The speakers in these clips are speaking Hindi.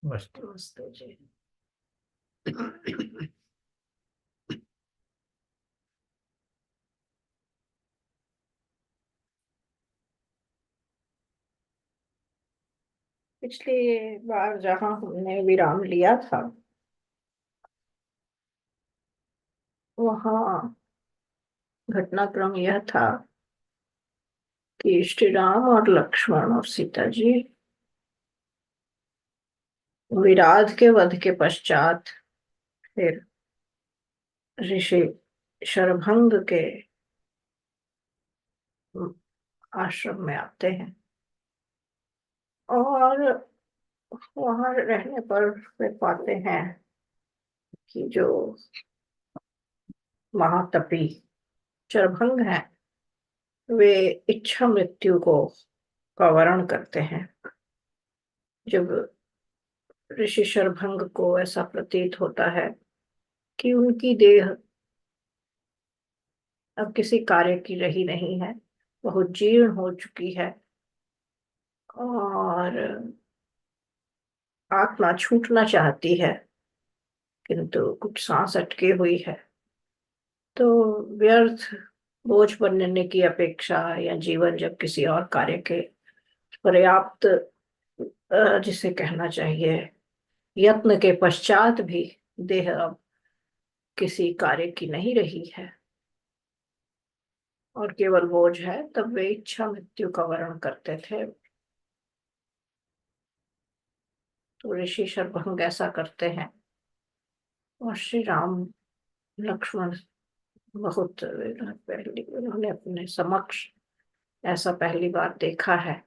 नमस्ते। नमस्ते जी। पिछली बार जहाँ हमने विराम लिया था, वहाँ घटनाक्रम यह था कि श्री राम और लक्ष्मण और सीता जी विराध के वध के पश्चात फिर ऋषि शरभंग के आश्रम में आते हैं और वहां रहने पर वे पाते हैं कि जो महातपी शरभंग हैं, वे इच्छा मृत्यु को का वर्ण करते हैं। जब ऋषि शरभंग को ऐसा प्रतीत होता है कि उनकी देह अब किसी कार्य की रही नहीं है, बहुत जीर्ण हो चुकी है और आत्मा छूटना चाहती है, किंतु कुछ सांस अटकी हुई है, तो व्यर्थ बोझ बनने की अपेक्षा या जीवन जब किसी और कार्य के पर्याप्त जिसे कहना चाहिए यत्न के पश्चात भी देह अब किसी कार्य की नहीं रही है और केवल बोझ है, तब वे इच्छा मृत्यु का वर्ण करते थे। तो ऋषि शरभंग ऐसा करते हैं और श्री राम लक्ष्मण बहुत पहली उन्होंने अपने समक्ष ऐसा पहली बार देखा है,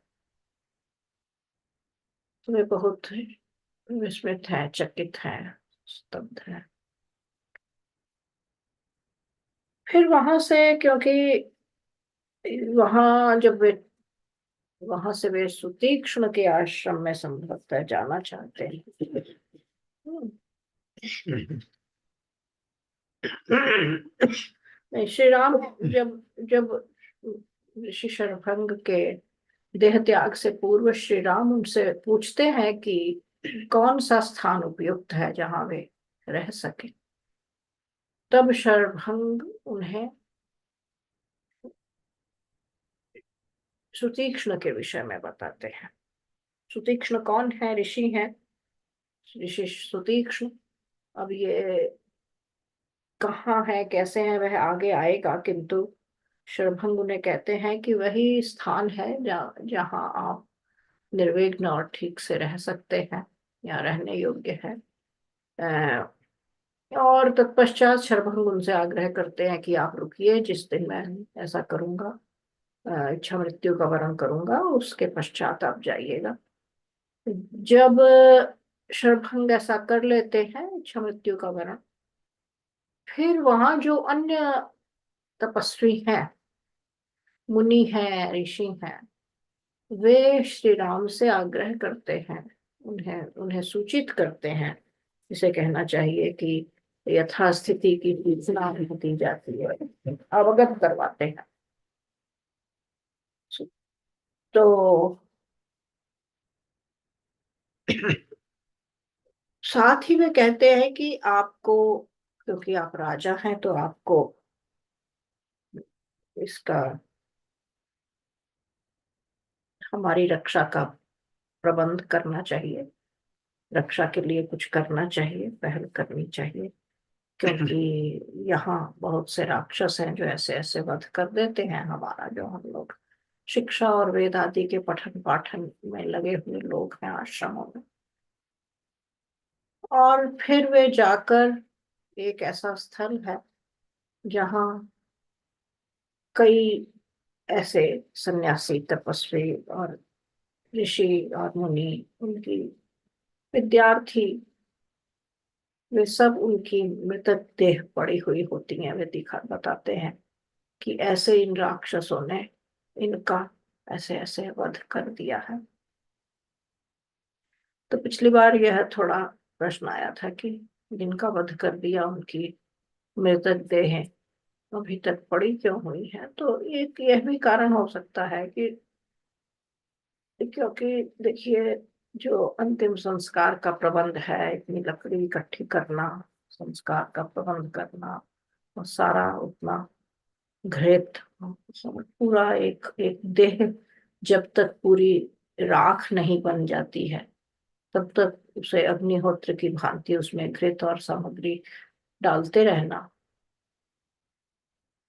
तो वे बहुत विस्मित हैं, चकित हैं, स्तब्ध हैं। फिर वहां से, क्योंकि वहां जब वे वहां से वे सुतीक्ष्ण के आश्रम में संभवतः जाना चाहते हैं। नहीं, श्री राम जब जब ऋषि शरभंग के देह त्याग से पूर्व श्री राम उनसे पूछते हैं कि कौन सा स्थान उपयुक्त है जहां वे रह सके, तब शरभंग उन्हें सुतीक्ष्ण के विषय में बताते हैं। सुतीक्ष्ण कौन है? ऋषि हैं, ऋषि सुतीक्ष्ण। अब ये कहाँ है, कैसे है, वह आगे आएगा, किंतु शरभंग उन्हें कहते हैं कि वही स्थान है जहाँ आप निर्विघ्न और ठीक से रह सकते हैं या रहने योग्य है। और तत्पश्चात शरभंग उनसे आग्रह करते हैं कि आप रुकिए, जिस दिन मैं ऐसा करूंगा, इच्छा मृत्यु का वरण करूंगा, उसके पश्चात आप जाइएगा। जब शरभंग ऐसा कर लेते हैं, इच्छा मृत्यु का वरण, फिर वहां जो अन्य तपस्वी हैं, मुनि हैं, ऋषि हैं, वे श्री राम से आग्रह करते हैं, उन्हें उन्हें सूचित करते हैं, इसे कहना चाहिए कि यथास्थिति की सूचना दी जाती है, अवगत करवाते हैं। तो साथ ही वे कहते हैं कि आपको, क्योंकि आप राजा हैं, तो आपको इसका हमारी रक्षा का प्रबंध करना चाहिए, रक्षा के लिए कुछ करना चाहिए, पहल करनी चाहिए, क्योंकि यहाँ बहुत से राक्षस हैं जो ऐसे ऐसे वध कर देते हैं हमारा, जो हम लोग शिक्षा और वेद आदि के पठन पाठन में लगे हुए लोग हैं आश्रमों में। और फिर वे जाकर, एक ऐसा स्थल है जहाँ कई ऐसे सन्यासी, तपस्वी और ऋषि और मुनि, उनकी विद्यार्थी, वे सब उनकी मृतक देह पड़ी हुई होती हैं। वे दिखा बताते हैं कि ऐसे इन राक्षसों ने इनका ऐसे ऐसे वध कर दिया है। तो पिछली बार यह थोड़ा प्रश्न आया था कि जिनका वध कर दिया उनकी मृतक देह अभी तक पड़ी क्यों हुई है। तो एक यह भी कारण हो सकता है कि क्योंकि देखिए, जो अंतिम संस्कार का प्रबंध है, इतनी लकड़ी इकट्ठी करना, संस्कार का प्रबंध करना, और सारा उतना घृत, पूरा एक एक देह जब तक पूरी राख नहीं बन जाती है तब तक उसे अग्निहोत्र की भांति उसमें घृत और सामग्री डालते रहना,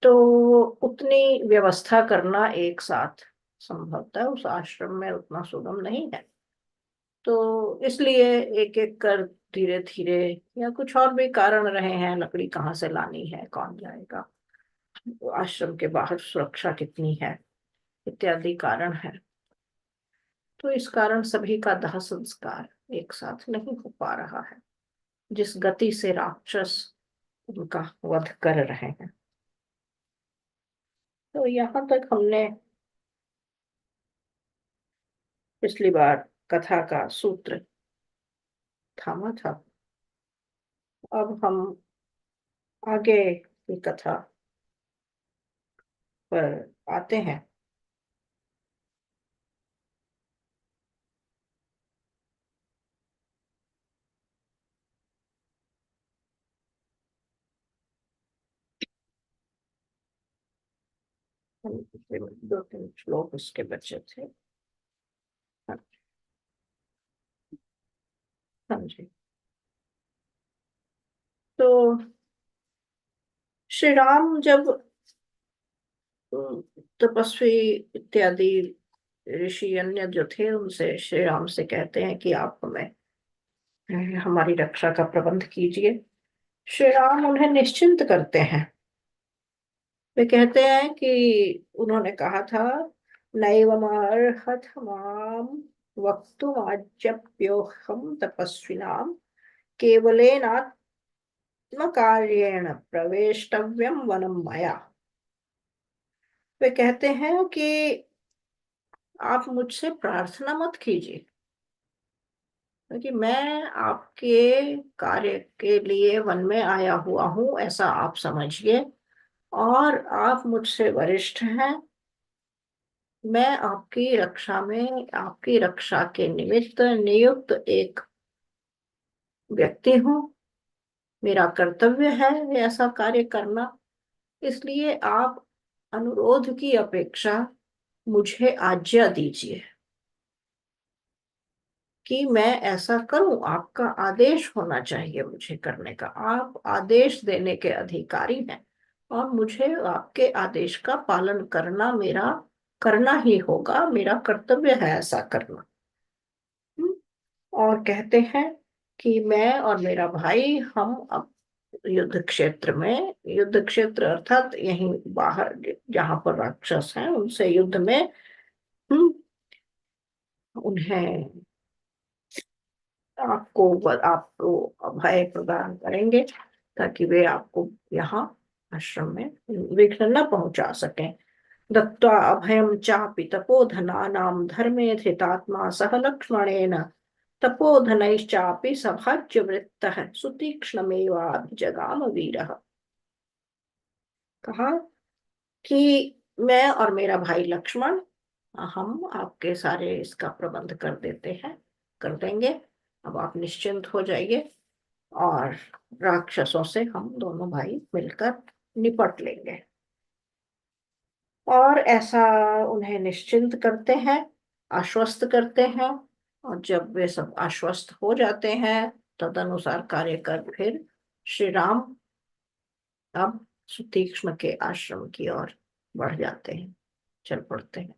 तो उतनी व्यवस्था करना एक साथ संभवतः उस आश्रम में उतना सुगम नहीं है। तो इसलिए एक एक कर धीरे धीरे, या कुछ और भी कारण रहे हैं, लकड़ी कहाँ से लानी है, कौन जाएगा, आश्रम के बाहर सुरक्षा कितनी है, इत्यादि कारण है, तो इस कारण सभी का दाह संस्कार एक साथ नहीं हो पा रहा है, जिस गति से राक्षस उनका वध कर रहे हैं। तो यहाँ तक हमने पिछली बार कथा का सूत्र थामा था। अब हम आगे की कथा पर आते हैं। हम पिछले दो तीन श्लोक उसके बचे थे। हाँ, हाँ जी। तो श्री राम जब तपस्वी इत्यादि ऋषि अन्य जो थे उनसे श्री राम से कहते हैं कि आप हमें हमारी रक्षा का प्रबंध कीजिए, श्री राम उन्हें निश्चिंत करते हैं। वे कहते हैं कि उन्होंने कहा था, नैवमर्हथ माम वक्तुमाज्ञप्योऽहं तपस्विनां केवलेनात्मकार्येण प्रवेष्टव्यम वनम मया। वे कहते हैं कि आप मुझसे प्रार्थना मत कीजिए, क्योंकि मैं आपके कार्य के लिए वन में आया हुआ हूं, ऐसा आप समझिए, और आप मुझसे वरिष्ठ हैं। मैं आपकी रक्षा में, आपकी रक्षा के निमित्त नियुक्त एक व्यक्ति हूँ, मेरा कर्तव्य है ऐसा कार्य करना, इसलिए आप अनुरोध की अपेक्षा मुझे आज्ञा दीजिए कि मैं ऐसा करूं। आपका आदेश होना चाहिए मुझे करने का, आप आदेश देने के अधिकारी हैं और मुझे आपके आदेश का पालन करना मेरा करना ही होगा, मेरा कर्तव्य है ऐसा करना। हम्म, और कहते हैं कि मैं और मेरा भाई हम अब युद्ध क्षेत्र में, युद्ध क्षेत्र अर्थात यहीं बाहर जहां पर राक्षस हैं उनसे युद्ध में हम उन्हें आपको अभय प्रदान करेंगे, ताकि वे आपको यहाँ आश्रम में विघ्न न पहुंचा सकें। दत्त्वा अभयं चापि तपोधनानां धर्मे धृतात्मा सह लक्ष्मणेन तपोधनैश्चापि सभाज्यवृत्तः सुतीक्ष्णमेवाभिजगाम वीरः। कहा कि मैं और मेरा भाई लक्ष्मण, हम आपके सारे इसका प्रबंध कर देते हैं, कर देंगे। अब आप निश्चिंत हो जाइए और राक्षसों से हम दोनों भाई मिलकर निपट लेंगे। और ऐसा उन्हें निश्चिंत करते हैं, आश्वस्त करते हैं, और जब वे सब आश्वस्त हो जाते हैं तदनुसार कार्य कर फिर श्री राम अब सुतीक्ष्ण के आश्रम की ओर बढ़ जाते हैं, चल पड़ते हैं।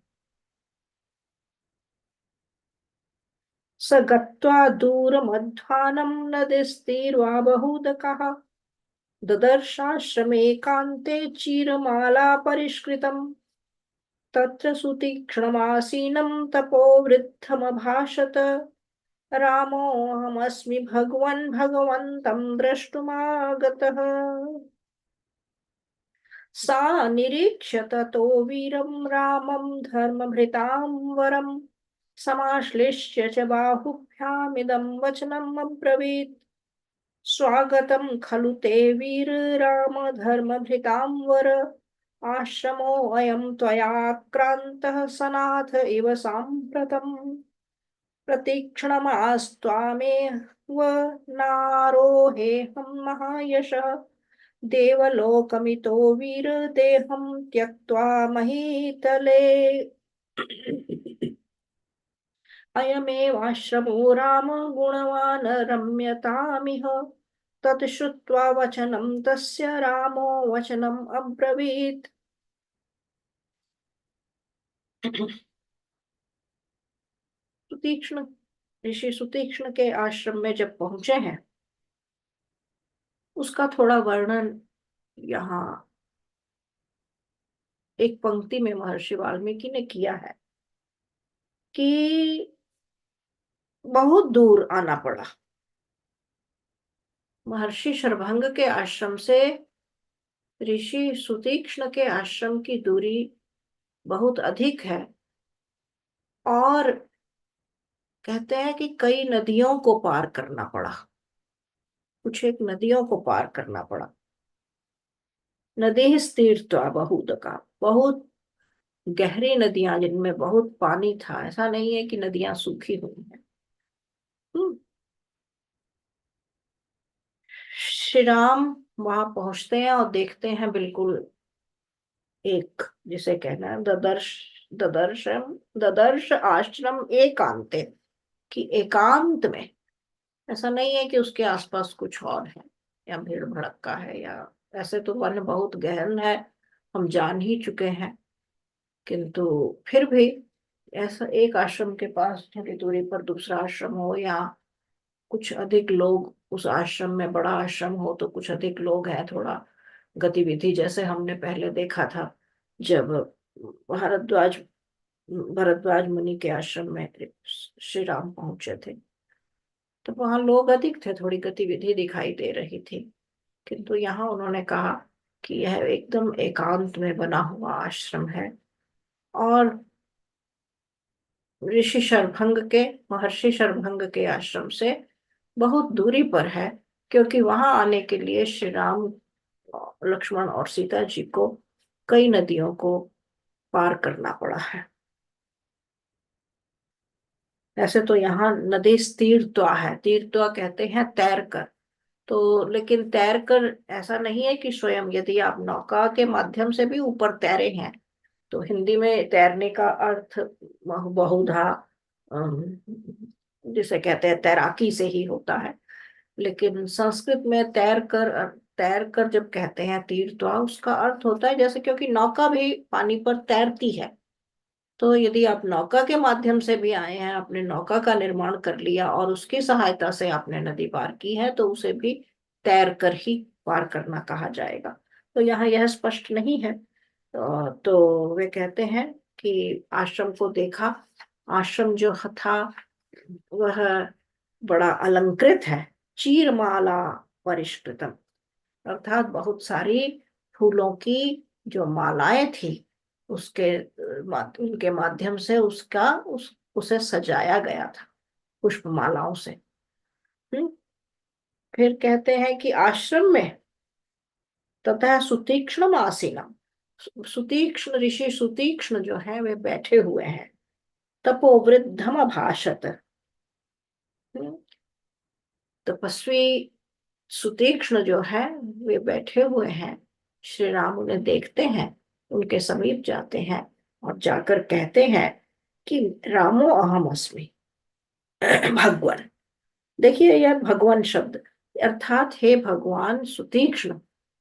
स गत्वा दूरमध्वानं नदीस्तीर्वा बहूदकः ददर्शाश्रमेकान्ते चीरमाला परिष्कृतम् तत्र सुतीक्ष्णमासीनं तपोवृद्धमभाषत रामोऽहमस्मि भगवन् भगवन्तं द्रष्टुमागतः। सा निरीक्ष्य ततो वीरं रामं धर्मभृतां वरं समाश्लिष्य च बाहुभ्यामिदं वचनम् अब्रवीत्। स्वागतं खलु ते वीर राम धर्मभृतां वर आश्रमोऽयं त्वयाक्रान्तः सनाथ इव साम्प्रतम्। प्रतीक्षणमास्त्वामेव नारोहे हम महायशः देवलोकमितो वीरदेहं त्यक्त्वा महीतले। अयमेवाश्रमो राम गुणवान् रम्यतामिह। तत् श्रुत्वा वचनं तस्य रामो वचनम् अब्रवीत्। सुतीक्ष्ण ऋषि सुतीक्ष्ण के आश्रम में जब पहुंचे हैं, उसका थोड़ा वर्णन यहाँ एक पंक्ति में महर्षि वाल्मीकि ने किया है कि बहुत दूर आना पड़ा। महर्षि शरभंग के आश्रम से ऋषि सुतीक्ष्ण के आश्रम की दूरी बहुत अधिक है, और कहते हैं कि कई नदियों को पार करना पड़ा। कुछ एक नदियों को पार करना पड़ा। नदी स्थिरत्वा बहुदका, बहुत गहरी नदियां जिनमें बहुत पानी था। ऐसा नहीं है कि नदियां सूखी हुई हैं। हम्म। श्री राम वहां पहुंचते हैं और देखते हैं बिल्कुल एक, जिसे कहना है ददर्श, ददर्शम ददर्श आश्रम एकांते, कि एकांत में। ऐसा नहीं है कि उसके आसपास कुछ और है या भीड़ भड़क्का है, या ऐसे तो वन बहुत गहन है, हम जान ही चुके हैं। किंतु फिर भी ऐसा एक आश्रम के पास थोड़ी दूरी पर दूसरा आश्रम हो, या कुछ अधिक लोग उस आश्रम में, बड़ा आश्रम हो तो कुछ अधिक लोग हैं, थोड़ा गतिविधि, जैसे हमने पहले देखा था जब भारद्वाज भरद्वाज मुनि के आश्रम में श्री राम पहुंचे थे, तो वहां लोग अधिक थे, थोड़ी गतिविधि दिखाई दे रही थी। किंतु यहाँ उन्होंने कहा कि यह एकदम एकांत में बना हुआ आश्रम है, और ऋषि शरभंग के महर्षि शरभंग के आश्रम से बहुत दूरी पर है, क्योंकि वहां आने के लिए श्री राम, लक्ष्मण और सीता जी को कई नदियों को पार करना पड़ा है। ऐसे तो यहाँ नदी तीर्थवा है, तीर्थवा कहते हैं तैर कर। तो लेकिन तैर कर ऐसा नहीं है कि स्वयं, यदि आप नौका के माध्यम से भी ऊपर तैरे हैं, तो हिंदी में तैरने का अर्थ बहुधा अम, जिसे कहते हैं तैराकी से ही होता है। लेकिन संस्कृत में तैर कर जब कहते हैं तीर्थवा, उसका अर्थ होता है जैसे, क्योंकि नौका भी पानी पर तैरती है, तो यदि आप नौका के माध्यम से भी आए हैं, आपने नौका का निर्माण कर लिया और उसकी सहायता से आपने नदी पार की है, तो उसे भी तैर कर ही पार करना कहा जाएगा। तो यहाँ यह स्पष्ट नहीं है। तो वे कहते हैं कि आश्रम को देखा। आश्रम जो था वह बड़ा अलंकृत है, चीरमाला परिष्कृतम, अर्थात बहुत सारी फूलों की जो मालाएं थी, उनके माध्यम से उसे सजाया गया था पुष्प मालाओं से। हम्म। फिर कहते हैं कि आश्रम में तथा सुतीक्ष्ण आसीनम, सुतीक्ष्ण ऋषि सुतीक्ष्ण जो है वे बैठे हुए हैं। तपोवृद्धम अभाषत, तपस्वी सुतीक्ष्ण जो है वे बैठे हुए हैं। श्री राम उन्हें देखते हैं, उनके समीप जाते हैं और जाकर कहते हैं कि रामो अहम अस्मि भगवान। देखिए यह भगवान शब्द, अर्थात हे भगवान सुतीक्ष्ण।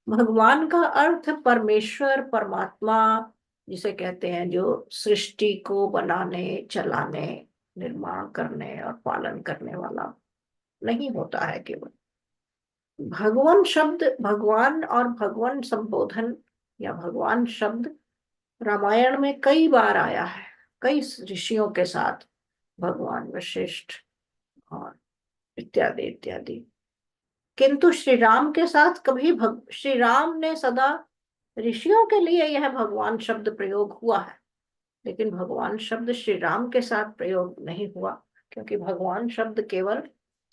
भगवान का अर्थ परमेश्वर, परमात्मा, जिसे कहते हैं जो सृष्टि को बनाने, चलाने, निर्माण करने और पालन करने वाला नहीं होता है केवल। भगवान शब्द, भगवान और भगवान संबोधन या भगवान शब्द रामायण में कई बार आया है, कई ऋषियों के साथ, भगवान वशिष्ठ और इत्यादि इत्यादि। किंतु श्री राम के साथ कभी श्री राम ने सदा, ऋषियों के लिए यह भगवान शब्द प्रयोग हुआ है, लेकिन भगवान शब्द श्री राम के साथ प्रयोग नहीं हुआ, क्योंकि भगवान शब्द केवल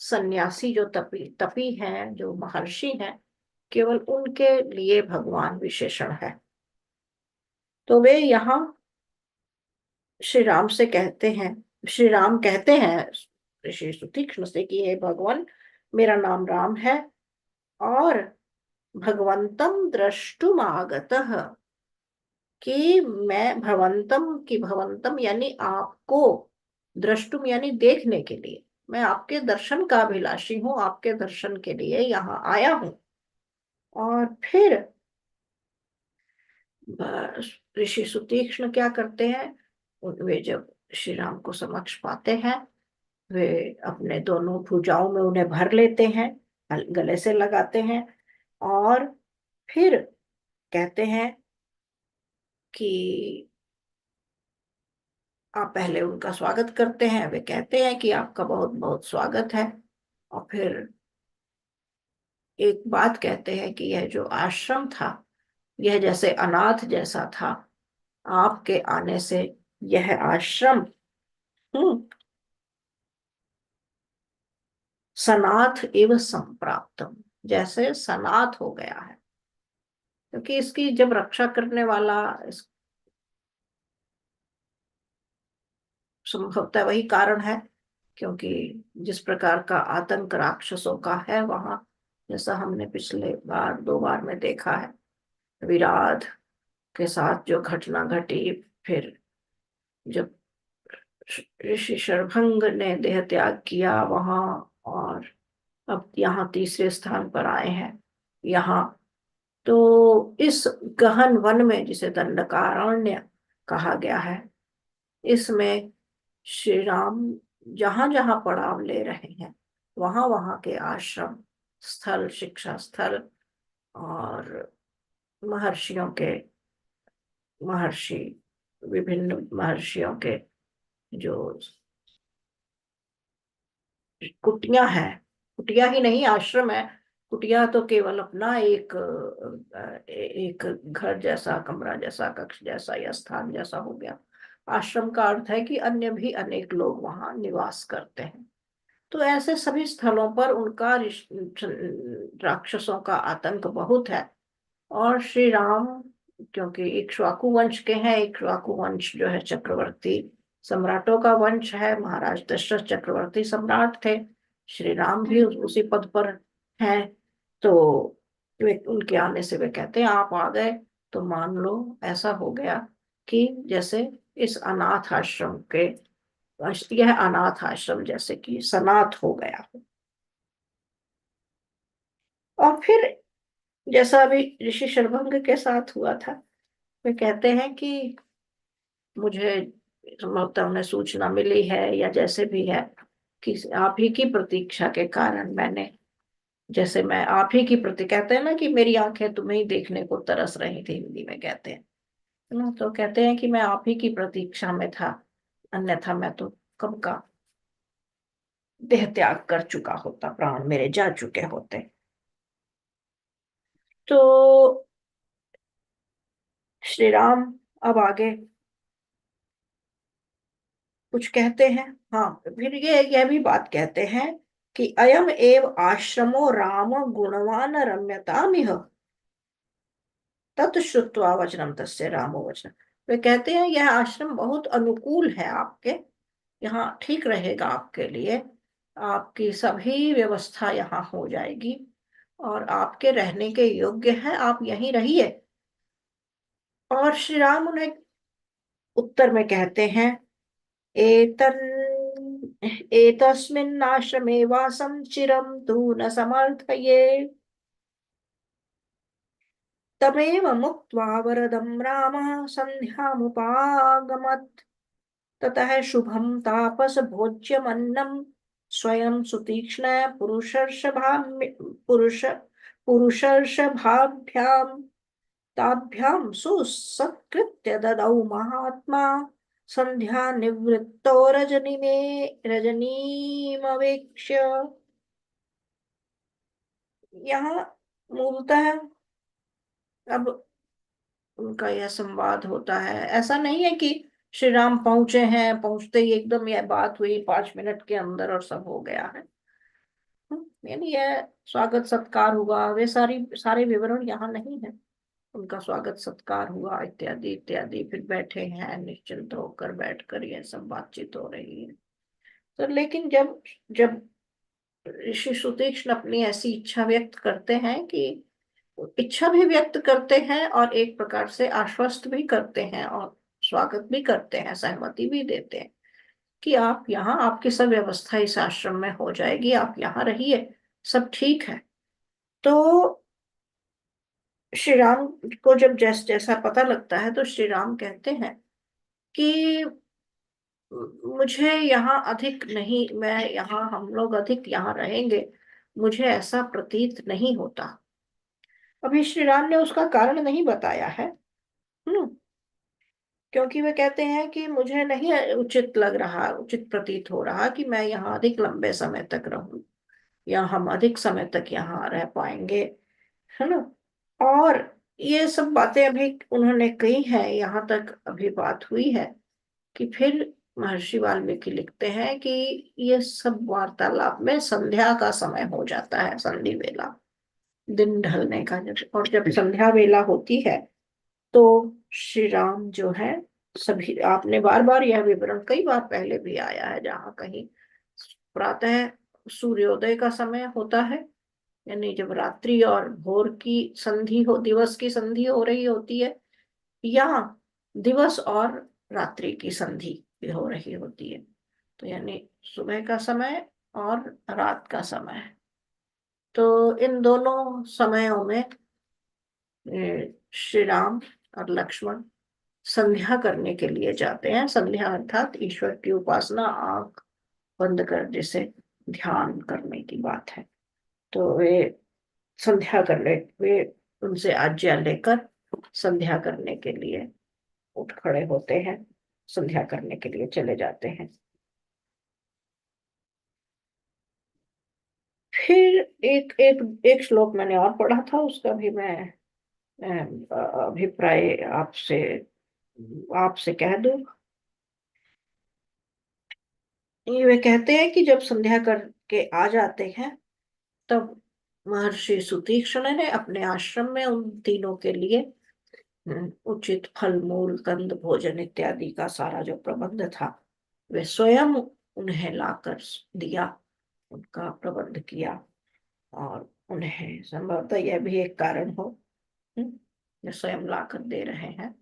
सन्यासी जो तपी तपी हैं, जो महर्षि हैं, केवल उनके लिए भगवान विशेषण है। तो वे यहाँ श्री राम से कहते हैं श्री राम कहते हैं ऋषि सुतीक्ष्ण से कि हे भगवान, मेरा नाम राम है, और भगवंतम द्रष्टुम आगतः, कि मैं भवंतम, कि भवंतम यानी आपको, द्रष्टुम यानी देखने के लिए, मैं आपके दर्शन का अभिलाषी हूँ, आपके दर्शन के लिए यहाँ आया हूँ। और फिर ऋषि सुतीक्ष्ण क्या करते हैं, वे जब श्री राम को समक्ष पाते हैं, वे अपने दोनों भुजाओं में उन्हें भर लेते हैं, गले से लगाते हैं, और फिर कहते हैं कि आप पहले उनका स्वागत करते हैं। वे कहते हैं कि आपका बहुत बहुत स्वागत है, और फिर एक बात कहते हैं कि यह जो आश्रम था, यह जैसे अनाथ जैसा था, आपके आने से यह आश्रम सनाथ एवं संप्राप्तम, जैसे सनाथ हो गया है, क्योंकि इसकी जब रक्षा करने वाला संभवतः वही कारण है, क्योंकि जिस प्रकार का आतंक राक्षसों का है वहां, जैसा हमने पिछले बार 2 बार में देखा है, विराट के साथ जो घटना घटी, फिर जब ऋषि शरभंग ने देह त्याग किया वहां, और अब यहाँ तीसरे स्थान पर आए हैं यहाँ। तो इस गहन वन में, जिसे दंडकारण्य कहा गया है, इसमें श्री राम जहां जहां पड़ाव ले रहे हैं, वहां वहां के आश्रम स्थल, शिक्षा स्थल, और महर्षियों के, महर्षि, विभिन्न महर्षियों के जो कुटिया है, कुटिया ही नहीं आश्रम है, कुटिया तो केवल अपना एक घर जैसा, कमरा जैसा, कक्ष जैसा या स्थान जैसा हो गया। आश्रम का अर्थ है कि अन्य भी अनेक लोग वहां निवास करते हैं। तो ऐसे सभी स्थलों पर उनका राक्षसों का आतंक बहुत है। और श्री राम, क्योंकि इक्ष्वाकु वंश के हैं, इक्ष्वाकु वंश जो है चक्रवर्ती सम्राटों का वंश है, महाराज दशरथ चक्रवर्ती सम्राट थे, श्री राम भी उसी पद पर हैं। तो वे, उनके आने से वे कहते हैं आप आ गए, तो मान लो ऐसा हो गया कि जैसे इस अनाथ आश्रम के, यह अनाथ आश्रम जैसे कि सनाथ हो गया हो। और फिर जैसा अभी ऋषि शरभंग के साथ हुआ था, वे कहते हैं कि मुझे संभवतः उन्हें सूचना मिली है, या जैसे भी है, कि आप ही की प्रतीक्षा के कारण मैंने, जैसे मैं आप ही की प्रति, कहते हैं ना कि मेरी आंखें तुम्हें ही देखने को तरस रही थी, हिंदी में कहते हैं ना, तो कहते हैं कि मैं आप ही की प्रतीक्षा में था, अन्यथा मैं तो कब का देह त्याग कर चुका होता, प्राण मेरे जा चुके होते। तो श्री राम अब आगे कुछ कहते हैं। हाँ, फिर ये यह भी बात कहते हैं कि अयम एव आश्रमो राम गुणवान रम्यतामिह तत् श्रुत्वा वचनम तस्य रामो वचन। वे कहते हैं यह आश्रम बहुत अनुकूल है आपके, यहाँ ठीक रहेगा आपके लिए, आपकी सभी व्यवस्था यहाँ हो जाएगी, और आपके रहने के योग्य है, आप यहीं रहिए। और श्री राम उन्हें उत्तर में कहते हैं एतस्मिन्नाश्रमे वासं चिरं तु न समर्थये। तमेव मुक्त्वा वरदं रामः सन्ध्यामुपागमत्। ततः शुभं तापस भोज्यमन्नं स्वयं सुतीक्ष्ण पुरुष पुरुषर्षभाभ्यां ताभ्यां सुसत्कृत्य ददौ महात्मा संध्या निवृत्तो रजनीमवेक्ष्य। यहाँ मूलतः अब उनका यह संवाद होता है, ऐसा नहीं है कि श्री राम पहुंचे हैं, पहुंचते ही एकदम यह बात हुई 5 मिनट के अंदर और सब हो गया है। यानी यह स्वागत सत्कार हुआ, वे सारे विवरण यहाँ नहीं है। उनका स्वागत सत्कार हुआ इत्यादि इत्यादि। फिर बैठे हैं निश्चिंत होकर, बैठकर ये सब बातचीत हो रही है। तो लेकिन जब जब ऋषि सुतीक्ष्ण अपनी ऐसी इच्छा व्यक्त करते हैं कि इच्छा भी व्यक्त करते हैं और एक प्रकार से आश्वस्त भी करते हैं और स्वागत भी करते हैं, सहमति भी देते हैं कि आप यहाँ, आपकी सब व्यवस्था इस आश्रम में हो जाएगी, आप यहाँ रहिए, सब ठीक है। तो श्री राम को जब जैसा पता लगता है तो श्री राम कहते हैं कि मुझे यहाँ अधिक नहीं, मैं यहाँ, हम लोग अधिक यहाँ रहेंगे, मुझे ऐसा प्रतीत नहीं होता। अभी श्री राम ने उसका कारण नहीं बताया है। क्योंकि वे कहते हैं कि मुझे नहीं उचित लग रहा, उचित प्रतीत हो रहा कि मैं यहाँ अधिक लंबे समय तक रहूं, या हम अधिक समय तक यहाँ रह पाएंगे, है ना। और ये सब बातें अभी उन्होंने कही है, यहाँ तक अभी बात हुई है कि फिर महर्षि वाल्मीकि लिखते हैं कि ये सब वार्तालाप में संध्या का समय हो जाता है, संधि वेला, दिन ढलने का। और जब संध्या वेला होती है तो श्री राम जो है, सभी, आपने बार बार यह विवरण कई बार पहले भी आया है, जहाँ कहीं प्रातः सूर्योदय का समय होता है, यानी जब रात्रि और भोर की संधि हो, दिवस की संधि हो रही होती है, या दिवस और रात्रि की संधि भी हो रही होती है, तो यानी सुबह का समय और रात का समय। तो इन दोनों समयों में श्री राम और लक्ष्मण संध्या करने के लिए जाते हैं। संध्या अर्थात ईश्वर की उपासना, आंख बंद कर जिसे ध्यान करने की बात है। तो वे संध्या करने, वे उनसे आज्ञा लेकर संध्या करने के लिए उठ खड़े होते हैं, संध्या करने के लिए चले जाते हैं। फिर एक एक एक श्लोक मैंने और पढ़ा था, उसका भी मैं अभिप्राय आपसे आपसे कह दूं। ये वे कहते हैं कि जब संध्या करके आ जाते हैं, तब महर्षि सुतीक्ष्ण ने अपने आश्रम में उन तीनों के लिए उचित फल मूल कंद भोजन इत्यादि का सारा जो प्रबंध था, वे स्वयं उन्हें लाकर दिया, उनका प्रबंध किया। और उन्हें संभवतः यह भी एक कारण हो, ये स्वयं लाकर दे रहे हैं,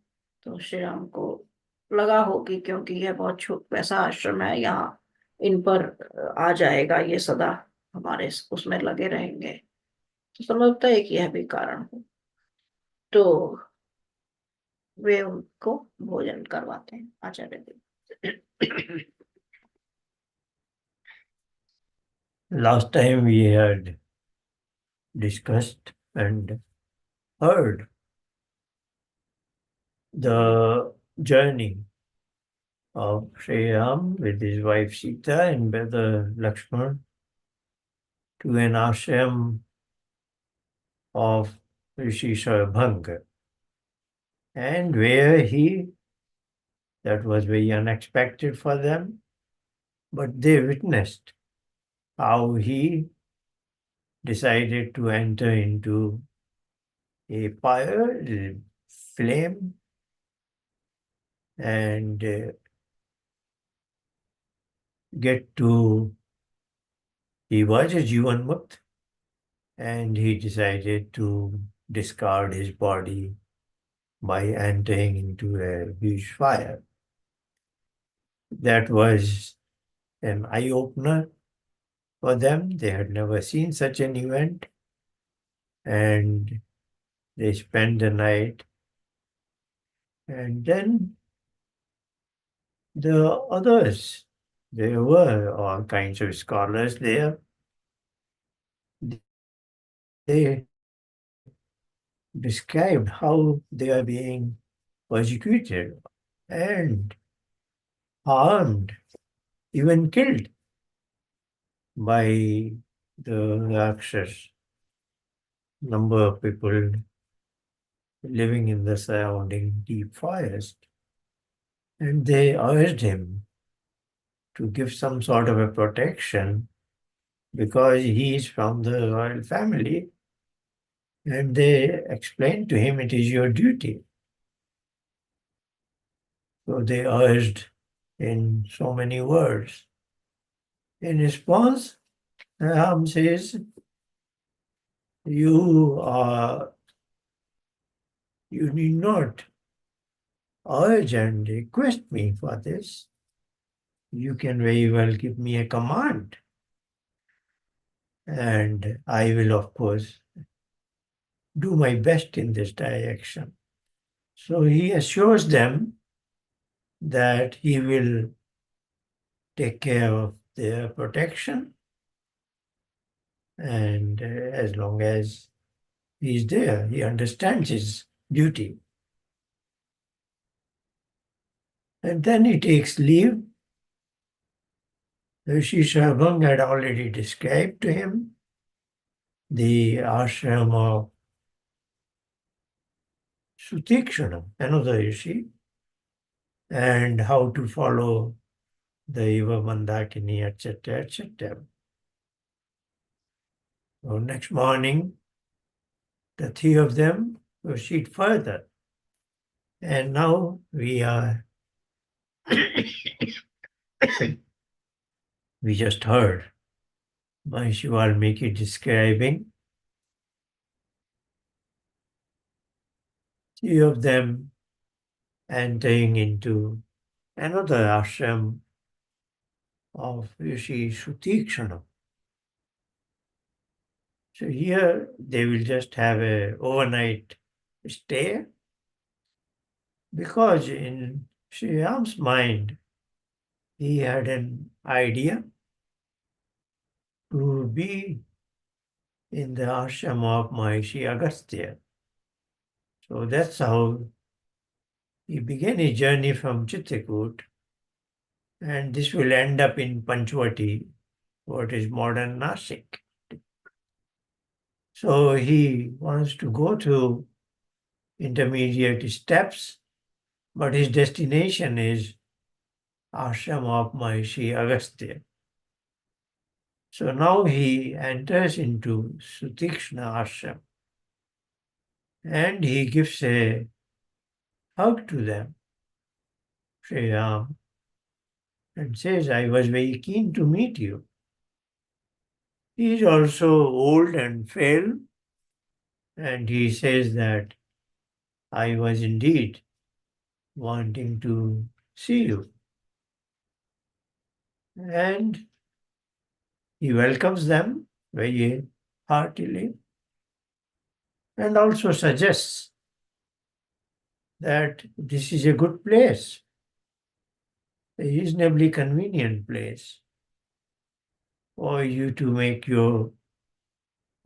तो श्री राम को लगा हो कि क्योंकि यह बहुत वैसा आश्रम है, यहाँ इन पर आ जाएगा, ये सदा हमारे उसमें लगे रहेंगे, तो संभवतः एक यह भी कारण हो। तो वे उनको भोजन करवाते हैं, आचार्य देव। Last time we had discussed and heard the journey of Sri Ram with his wife Sita and brother Lakshman to an ashram of Rishi Sarabhanga, and where that was very unexpected for them, but they witnessed how he decided to enter into a fire, a flame, and he was a Jivan Mukt, and he decided to discard his body by entering into a huge fire. That was an eye-opener for them. They had never seen such an event, and they spent the night. And then the others, there were all kinds of scholars there. They described how they are being persecuted and harmed, even killed by the Rakshas. Number of people living in the surrounding deep forest. And they urged him to give some sort of a protection because he is from the royal family And they explained to him, it is your duty. So they urged in so many words. In response, Ram says, you need not urge and request me for this. You can very well give me a command. And I will, of course, do my best in this direction. So he assures them that he will take care of their protection, and as long as he is there, he understands his duty. And then he takes leave. Rishi Sarvang had already described to him the ashram of Sutikshana, another Rishi, and how to follow the Iva Mandakini, etc., etc. So next morning, the three of them proceed further. And now we just heard Maharishi Valmeeki describing three of them entering into another ashram of Rishi Sutikshana. So here they will just have an overnight stay, because in Sri Ram's mind, he had an idea to be in the ashram of Maharishi Agastya. So that's how he began his journey from Chitrakoot, and this will end up in Panchvati, what is modern Nashik. So he wants to go through intermediate steps, but his destination is ashram of Maharishi Agastya. So now he enters into Sutikshna ashram, and he gives a hug to them, Sri Ram, and says, I was very keen to meet you. He is also old and frail, and he says that I was indeed wanting to see you. And he welcomes them very heartily, and also suggests that this is a good place, a reasonably convenient place for you to make your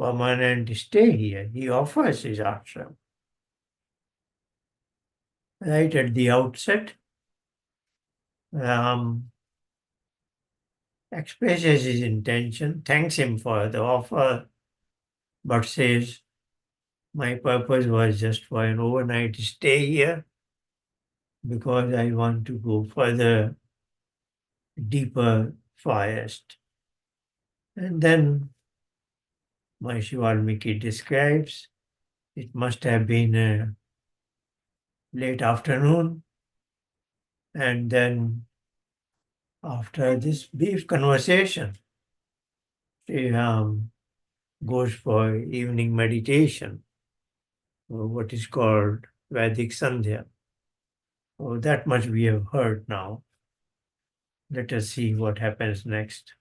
permanent stay here. He offers his ashram. Right at the outset, Ram expresses his intention, thanks him for the offer, but says, my purpose was just for an overnight stay here, because I want to go further, deeper forest. And then Maharishi Valmiki describes it must have been a late afternoon, and then after this brief conversation, Sri Ram goes for evening meditation, or what is called Vedic Sandhya. Oh, that much we have heard now. Let us see what happens next.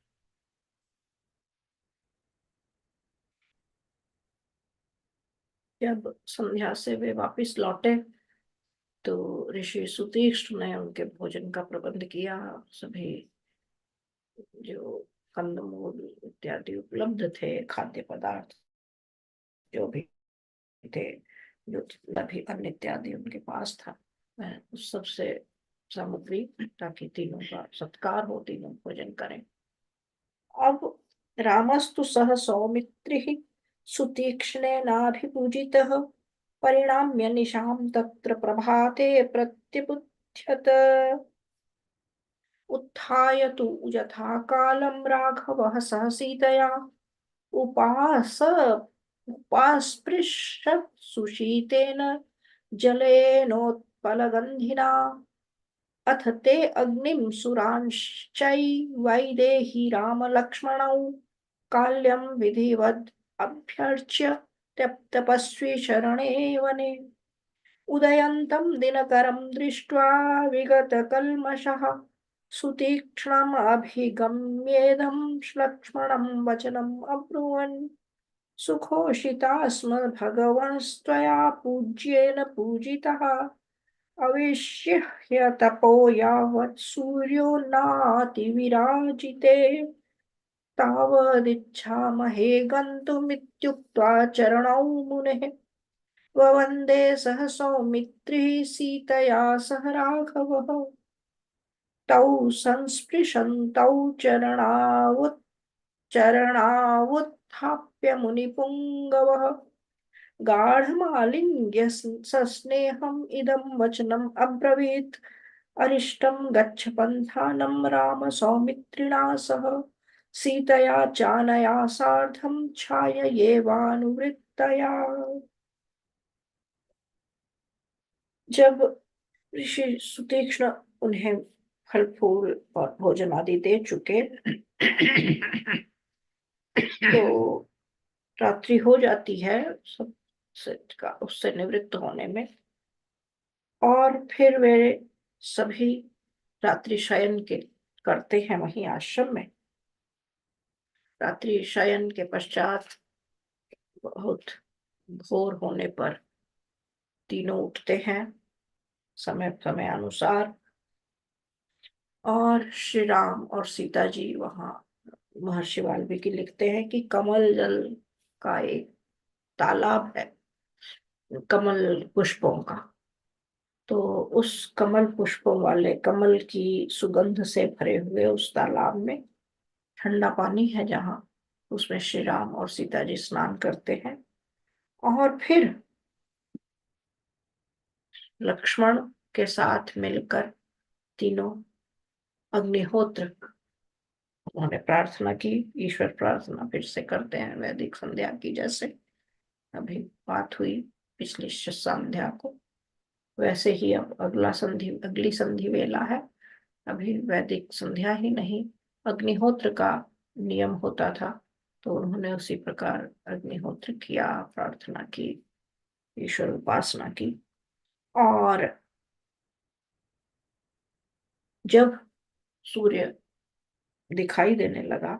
जब संध्या से वे वापस लौटे तो ऋषि सुतीक्ष्ण ने उनके भोजन का प्रबंध किया। सभी जो कंदमूल इत्यादि उपलब्ध थे, खाद्य पदार्थ जो भी थे, जो भी अन्न इत्यादि उनके पास था, उस सबसे सामग्री, ताकि तीनों का सत्कार हो, तीनों भोजन करें। अब रामस्तु सह सौमित्रिः सुतीक्ष्णेनाभिपूजितः परिणाम्य निशां तत्र प्रभाते प्रत्युपद्यत। उत्थाय तु यथा कालं राघवः सह सीतया उपास उपास्पृशत् सुशीतेन जलेनोत्पलगन्धिना अथ ते अग्निं सुरांश्चै वैदेही रामलक्ष्मणौ काल्यं विधिवद् अभ्यर्च्य तपस्वी शरणे वने उदयन्तं दिनकरं दृष्ट्वा विगतकल्मषः सुतीक्ष्णम् अभिगम्येदं लक्ष्मणं वचनम् अब्रुवन् सुघोषिता स्म भगवंस्त्वया पूज्येन पूजितः अविश्य ह्यतपो यावत् सूर्यो नातिविराजिते तावदिच्छामहे गन्तुमित्युक्त्वा चरणौ मुनेः ववन्दे सह सौमित्रिः सीतया सह राघवः तौ संस्पृशन्तौ चरणावुत्थाप्य मुनिपुङ्गवः गाढमालिङ्ग्य सस्नेहम् इदं वचनम् अब्रवीत् अरिष्टं गच्छ पन्थानं राम सौमित्रिणा सह सीतया चानया सार्धं छाययेवानुवृत्तया। जब ऋषि सुतीक्ष्ण उन्हें फल फूल और भोजन आदि दे चुके तो रात्रि हो जाती है सब उससे निवृत्त होने में, और फिर वे सभी रात्रि शयन के करते हैं वहीं आश्रम में। रात्रि शयन के पश्चात बहुत भोर होने पर तीनों उठते हैं समय समय अनुसार, और श्री राम और सीता जी वहां, महर्षि वाल्मीकि लिखते हैं कि कमल जल का एक तालाब है कमल पुष्पों का, तो उस कमल पुष्पों वाले कमल की सुगंध से भरे हुए उस तालाब में ठंडा पानी है जहाँ, उसमें श्री राम और सीता जी स्नान करते हैं, और फिर लक्ष्मण के साथ मिलकर तीनों अग्निहोत्र, उन्होंने प्रार्थना की, ईश्वर प्रार्थना फिर से करते हैं वैदिक संध्या की, जैसे अभी बात हुई पिछली संध्या को, वैसे ही अब अगली संधि वेला है। अभी वैदिक संध्या ही नहीं, अग्निहोत्र का नियम होता था, तो उन्होंने उसी प्रकार अग्निहोत्र किया, प्रार्थना की, ईश्वर उपासना की। और जब सूर्य दिखाई देने लगा,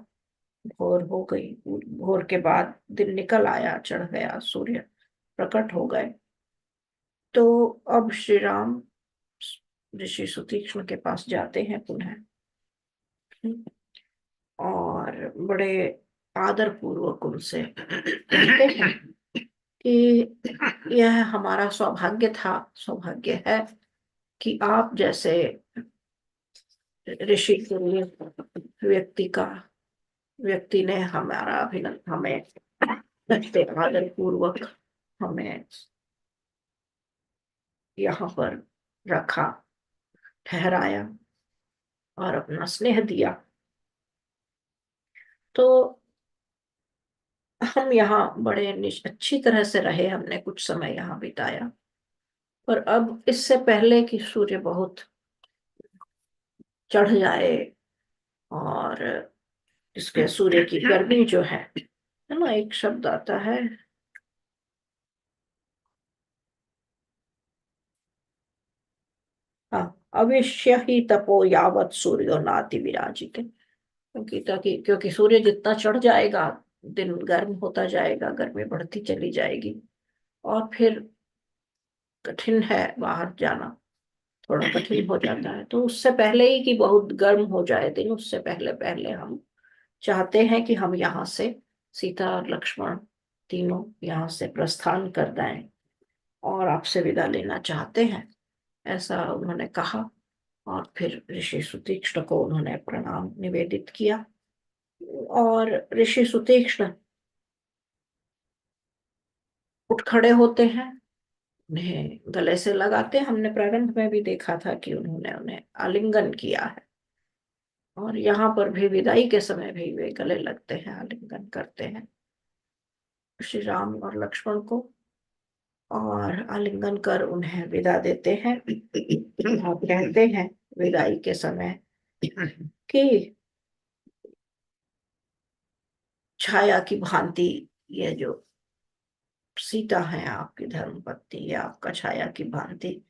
भोर हो गई, भोर के बाद दिन निकल आया, चढ़ गया, सूर्य प्रकट हो गए, तो अब श्री राम ऋषि सुतीक्ष्ण के पास जाते हैं पुनः, और बड़े आदर पूर्वक उनसे कहते हैं कि यह हमारा सौभाग्य है कि आप जैसे ऋषि तुल्य व्यक्ति ने हमारा अभिनंदन, हमें आदर पूर्वक हमें यहाँ पर रखा, ठहराया और अपना स्नेह दिया, तो हम यहाँ बड़े अच्छी तरह से रहे, हमने कुछ समय यहाँ बिताया। पर अब इससे पहले कि सूर्य बहुत चढ़ जाए और इसके सूर्य की गर्मी जो है ना, एक शब्द आता है हाँ, अविश्य ही तपो यावत सूर्यो नाति विराजिते, क्योंकि सूर्य जितना चढ़ जाएगा, दिन गर्म होता जाएगा, गर्मी बढ़ती चली जाएगी, और फिर कठिन है बाहर जाना, थोड़ा कठिन हो जाता है। तो उससे पहले ही कि बहुत गर्म हो जाए दिन, उससे पहले पहले हम चाहते हैं कि हम यहाँ से, सीता और लक्ष्मण तीनों यहाँ से प्रस्थान कर दें और आपसे विदा लेना चाहते हैं, ऐसा उन्होंने कहा। और फिर ऋषि सुतीक्ष्ण को उन्होंने प्रणाम निवेदित किया, और ऋषि सुतीक्ष्ण उठ खड़े होते हैं, उन्हें गले से लगाते, हमने प्रारंभ में भी देखा था कि उन्होंने उन्हें आलिंगन किया है, और यहाँ पर भी विदाई के समय भी वे गले लगते हैं, आलिंगन करते हैं। श्री राम और लक्ष्मण को और आलिंगन कर उन्हें विदा देते हैं। आप कहते हैं विदाई के समय कि छाया की भांति ये जो सीता है आपकी धर्मपत्नी, ये आपका छाया की भांति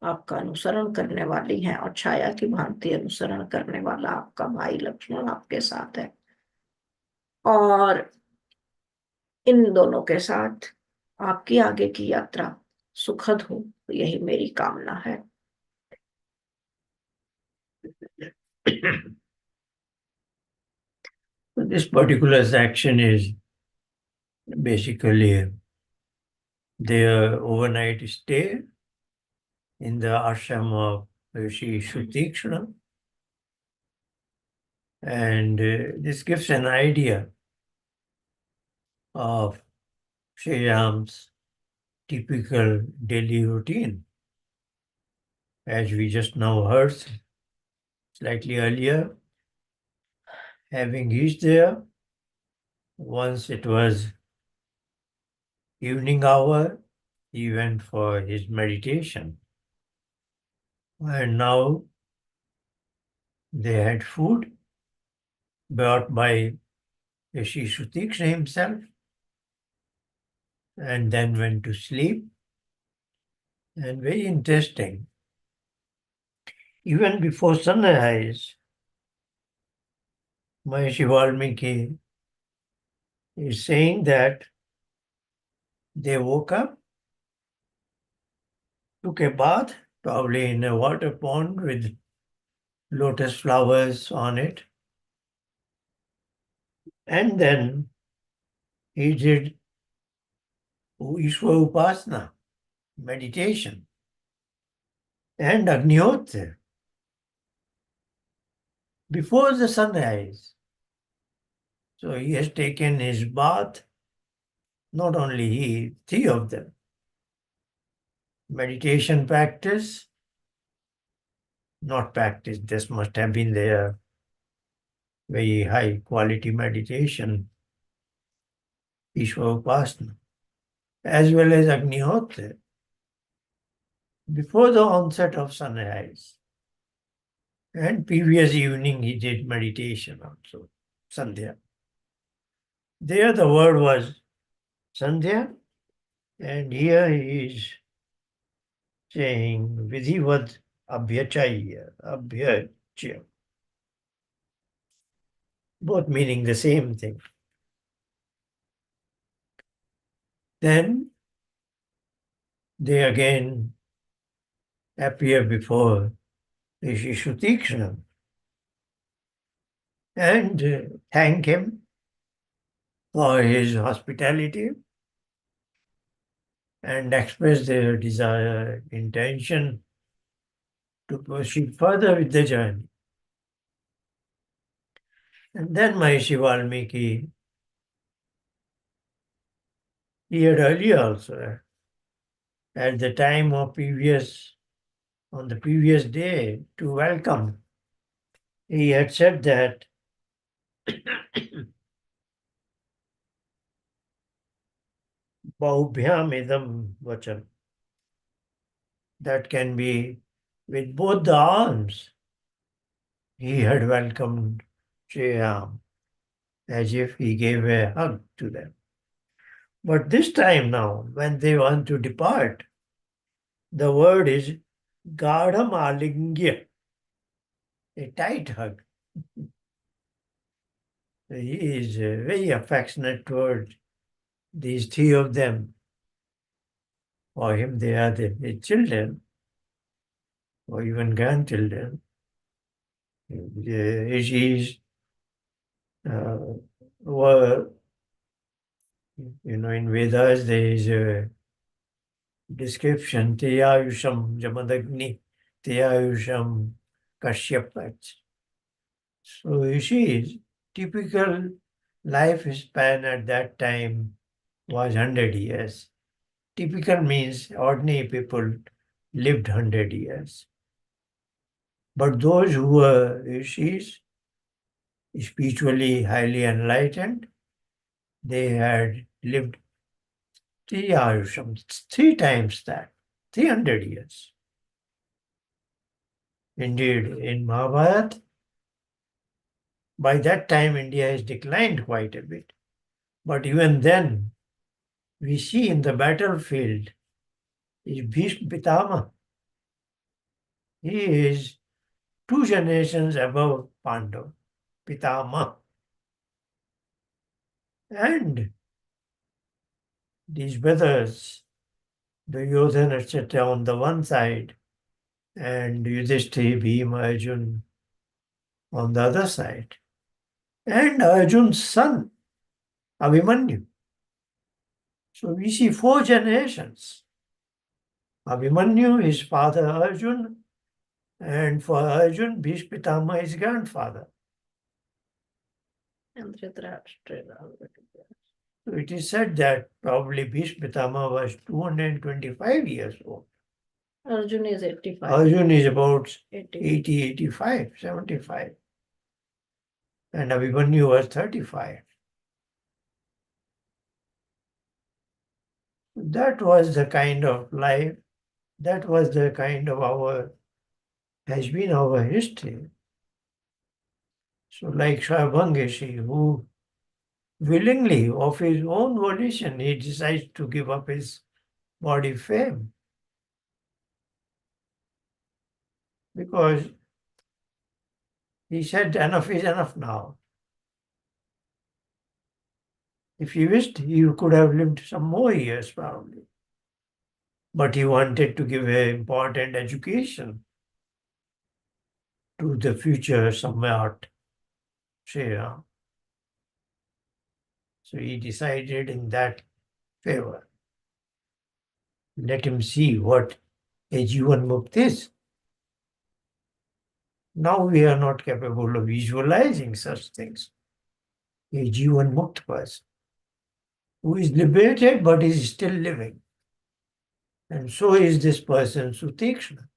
आपका अनुसरण करने वाली है, और छाया की भांति अनुसरण करने वाला आपका भाई लक्ष्मण आपके साथ है, और इन दोनों के साथ आपकी आगे की यात्रा सुखद हो, यही मेरी कामना है। This particular section is basically their overnight stay in the ashram of Rishi Shrutikshna. And this gives an idea of Sri Ram's typical daily routine. As we just now heard slightly earlier, having reached there, once it was evening hour, he went for his meditation. And now they had food brought by Rishi Sutiksha himself, and then went to sleep. And very interesting, even before sunrise, Maharishi Valmeeki is saying that they woke up, took a bath, probably in a water pond with lotus flowers on it, and then he did Ishwar Upasana, meditation, and Agnihotra before the sunrise. So he has taken his bath, not only he, three of them. Meditation practice, not practice, this must have been their very high quality meditation, Ishwar Upasana, as well as Agnihotra, before the onset of sunrise. And previous evening he did meditation also, Sandhya. There the word was Sandhya, and here he is saying Vidhivad Abhyachaya, both meaning the same thing. Then they again appear before Rishi Shutikshna and thank him for his hospitality and express their desire, intention to proceed further with the journey. And then Maharishi Valmiki, he had earlier also, at the time of on the previous day, to welcome, he had said that Bahubhyam idam vacham, that can be with both the arms. He had welcomed Sri Ram as if he gave a hug to them. But this time now, when they want to depart, the word is Gadham Alingya, a tight hug. He is very affectionate toward these three of them. For him, they are the children, or even grandchildren. The rishis were, in Vedas, there is a description, Teyayusham Jamadagni, Teyayusham Kashyapach. So rishis, typical lifespan at that time was 100 years. Typical means ordinary people lived 100 years. But those who were rishis, spiritually highly enlightened, they had lived Three Ayusham, 3 times that, 300 years. Indeed, in Mahabharata, by that time India has declined quite a bit. But even then, we see in the battlefield is Bhishma Pitama. He is 2 generations above Pandav, Pitama. And these brothers, Duryodhana, etc., on the one side, and Yudhishthira, Bhima, Arjun on the other side. And Arjun's son, Abhimanyu. So we see 4 generations. Abhimanyu, his father Arjun, and for Arjun, Bhishma Pitama, his grandfather. And Dhritarashtra. So it is said that probably Bhishma Pitama was 225 years old. Arjun is 85. Arjun is about 80. 80, 85, 75. And Abhimanyu was 35. That was the kind of life, that was the kind of has been our history. So like Shravangeshi, who willingly, of his own volition, he decides to give up his body fame. Because he said, enough is enough now. If he wished, he could have lived some more years probably. But he wanted to give an important education to the future Samaj, Sri Ram. So he decided in that favor. Let him see what a Jivan Mukt is. Now we are not capable of visualizing such things. A Jivan Mukt person who is liberated but is still living. And so is this person Sutikshna.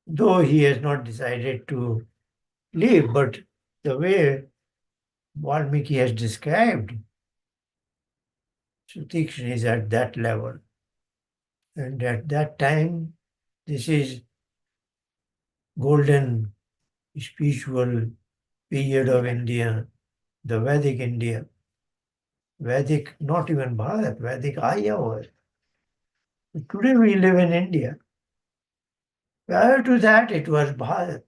Though he has not decided to live, but the way Valmeeki has described, Sutikshna is at that level. And at that time, this is golden spiritual period of India, the Vedic India. Vedic, not even Bharat, Vedic Arya world. Today we live in India. Prior to that, it was Bharat.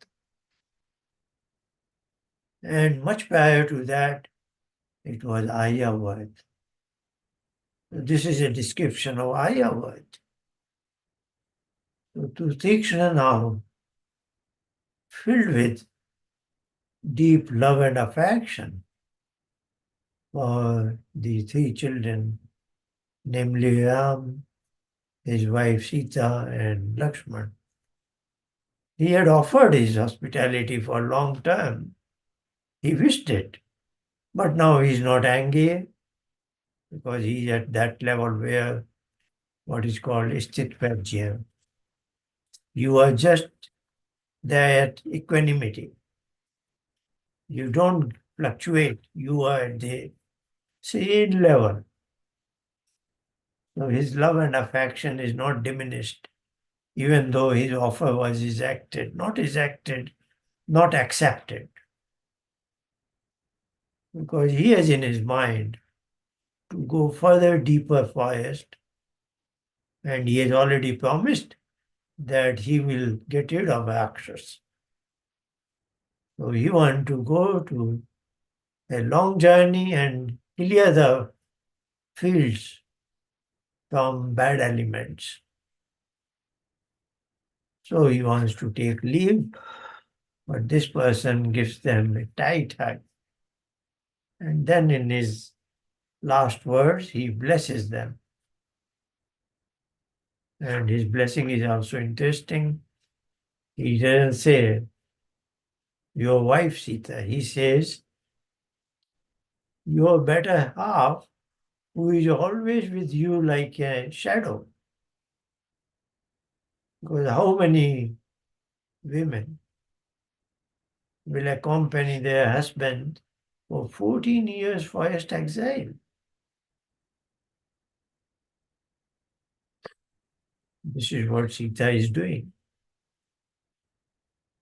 And much prior to that, it was Arya world. This is a description of Arya world. So to Tikshna now, filled with deep love and affection for the 3 children, namely Ram, his wife Sita, and Lakshman. He had offered his hospitality for a long time. He wished it. But now he is not angry because he is at that level where what is called Sthitprajya. You are just there at equanimity. You don't fluctuate. You are at the same level. So his love and affection is not diminished, even though his offer was rejected, not accepted. Because he has in his mind to go further, deeper forest, and he has already promised that he will get rid of Acharyas. So he wants to go to a long journey and clear the fields from bad elements. So he wants to take leave, but this person gives them a tight hug. And then in his last words, he blesses them. And his blessing is also interesting. He doesn't say, your wife Sita. He says, your better half, who is always with you like a shadow. Because how many women will accompany their husband for 14 years forest exile? This is what Sita is doing.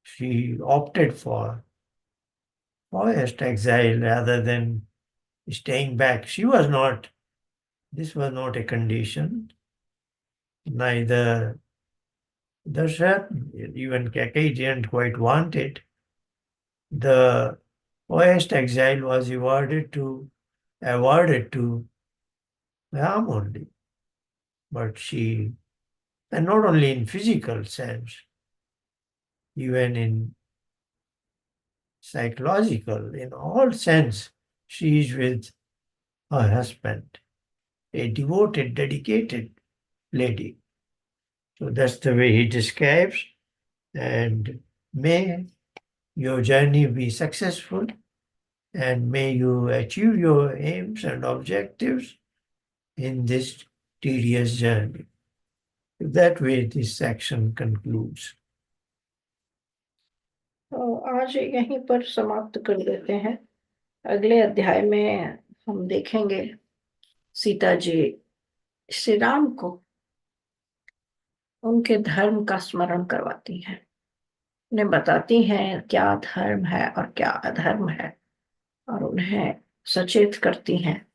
She opted for forced exile rather than staying back. This was not a condition. Neither Darshan, even Kaikeyi didn't quite want it. The forced exile was awarded to Ram only. But and not only in physical sense, even in psychological, in all sense, she is with her husband, a devoted, dedicated lady. So that's the way he describes. And may your journey be successful, and may you achieve your aims and objectives in this tedious journey. That way, this section concludes. तो आज यहीं पर समाप्त कर देते हैं। अगले अध्याय में हम देखेंगे सीता जी श्री राम को उनके धर्म का स्मरण करवाती हैं, उन्हें बताती हैं क्या धर्म है और क्या अधर्म है, और उन्हें सचेत करती हैं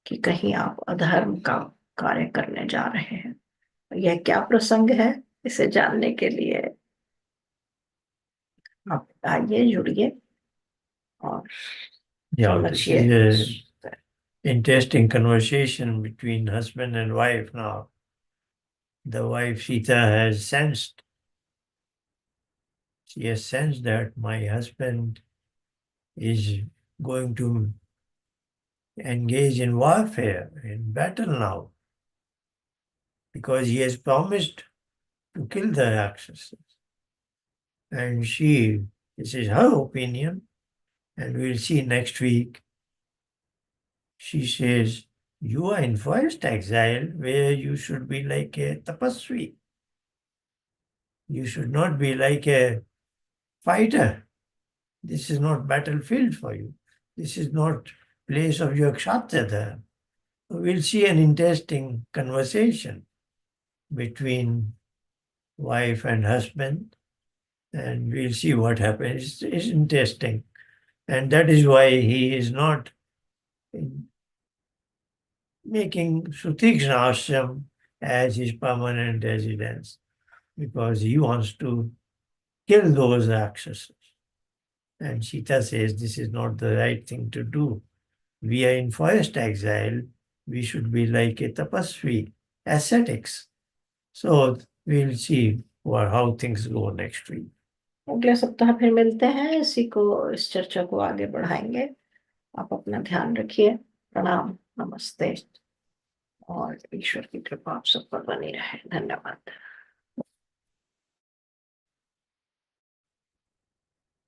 कि कहीं आप अधर्म का कार्य करने जा रहे हैं। यह क्या प्रसंग है, इसे जानने के लिए आप आइए, जुड़िए और Yeah, this is an interesting conversation between husband and wife now. The wife Sita has sensed that my husband is going to engage in warfare, in battle now, because he has promised to kill the Rakshasas. And this is her opinion, and we'll see next week. She says, you are in forced exile where you should be like a tapasvi. You should not be like a fighter. This is not battlefield for you. This is not place of your kshatriya. We'll see an interesting conversation between wife and husband, and we'll see what happens. It's interesting. And that is why he is not making Sutikshna Ashram as his permanent residence, because he wants to kill those Rakshasas. And Sita says this is not the right thing to do. We are in forest exile. We should be like a tapasvi, ascetics. So we'll see how things go next week. अगले सप्ताह फिर मिलते हैं, इस चर्चा को आगे बढ़ाएंगे। आप अपना ध्यान रखिए। प्रणाम, नमस्ते, और ईश्वर की कृपा आप सब पर बनी रहे। धन्यवाद।